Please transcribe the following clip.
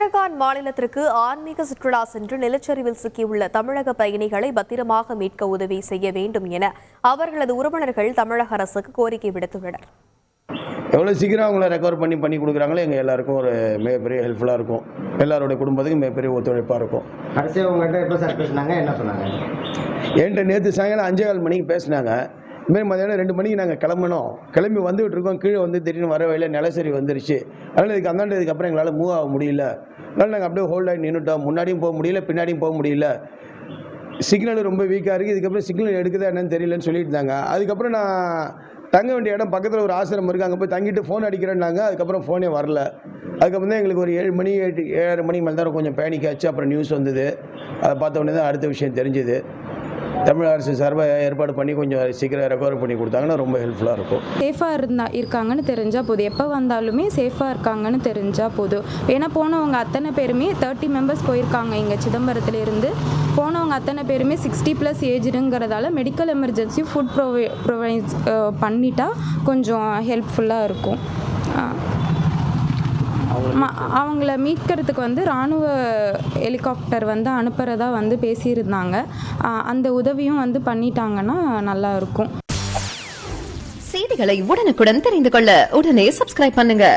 உத்தரகாண்ட் மாநிலத்திற்கு ஆன்மீக சுற்றுலா சென்று நிலச்சரிவில் சிக்கியுள்ள தமிழக பயணிகளை பத்திரமாக மீட்க உதவி செய்ய வேண்டும் என அவர்களது உறவினர்கள் தமிழக அரசுக்கு கோரிக்கை விடுத்துள்ளனர். எவ்வளோ சீக்கிரம் அவங்கள ரெக்கவர் பண்ணி கொடுக்குறாங்களோ எங்கள் எல்லாருக்கும் ஒரு மிகப்பெரிய ஹெல்ப்ஃபுல்லாக இருக்கும். எல்லாரோட குடும்பத்துக்கும் மிகப்பெரிய ஒத்துழைப்பாக இருக்கும். கடைசியாக உங்கள்கிட்ட எப்போ சார் பேசினாங்க, என்ன சொன்னாங்க? என்கிட்ட நேற்று சாயங்காலம் 5:15 மணிக்கு பேசினாங்க. இதுமாரி மதியானம் 2 மணிக்கு நாங்கள் கிளம்பி வந்துகிட்டு இருக்கோம். கீழே வந்து திடீர்னு வர வழியில் நிலச்சரி வந்துருச்சு. அதனால் இதுக்கப்புறம் எங்களால் மூவ் ஆக முடியல. அதனால் நாங்கள் அப்படியே ஹோல்ட் ஆகி நின்றுட்டோம். முன்னாடியும் போக முடியல, பின்னாடியும் போக முடியல. சிக்னல் ரொம்ப வீக்காக இருக்குது. இதுக்கப்புறம் சிக்னல் எடுக்குதா என்னன்னு தெரியலன்னு சொல்லிட்டு இருந்தாங்க. அதுக்கப்புறம் நான் தங்க வேண்டிய இடம் பக்கத்தில் ஒரு ஆசிரமம் இருக்குது, அங்கே போய் தங்கிட்டு ஃபோன் அடிக்கிறேன்னாங்க. அதுக்கப்புறம் ஃபோனே வரல. அதுக்கப்புறம் தான் எங்களுக்கு ஒரு 7 மணி 7:30 மணிக்கு மேலே தான் கொஞ்சம் பேனிக் ஆச்சு. அப்புறம் நியூஸ் வந்தது. அதை பார்த்த உடனே தான் அடுத்த விஷயம் தெரிஞ்சுது. தமிழக அரசு சார்பாக ஏற்பாடு பண்ணி கொஞ்சம் சீக்கிரம் ரெக்கவர் பண்ணி கொடுத்தாங்கன்னா ரொம்ப ஹெல்ப்ஃபுல்லாக இருக்கும். சேஃபாக இருக்காங்கன்னு தெரிஞ்சால் போதும். எப்போ வந்தாலுமே சேஃபாக இருக்காங்கன்னு தெரிஞ்சால் போதும். ஏன்னா போனவங்க அத்தனை பேருமே 30 மெம்பர்ஸ் போயிருக்காங்க. இங்கே சிதம்பரத்துலேருந்து போனவங்க அத்தனை பேருமே 60+ ஏஜுங்கிறதால மெடிக்கல் எமர்ஜென்சி ஃபுட் ப்ரொவைட் பண்ணிட்டா கொஞ்சம் ஹெல்ப்ஃபுல்லாக இருக்கும். அவங்கள மீட்கிறதுக்கு இராணுவ ஹெலிகாப்டர் அனுப்புறதா பேசியிருந்தாங்க. அந்த உதவியும் பண்ணிட்டாங்கன்னா நல்லா இருக்கும். செய்திகளை உடனுக்குடன் தெரிந்து கொள்ள உடனே சப்ஸ்கிரைப் பண்ணுங்க.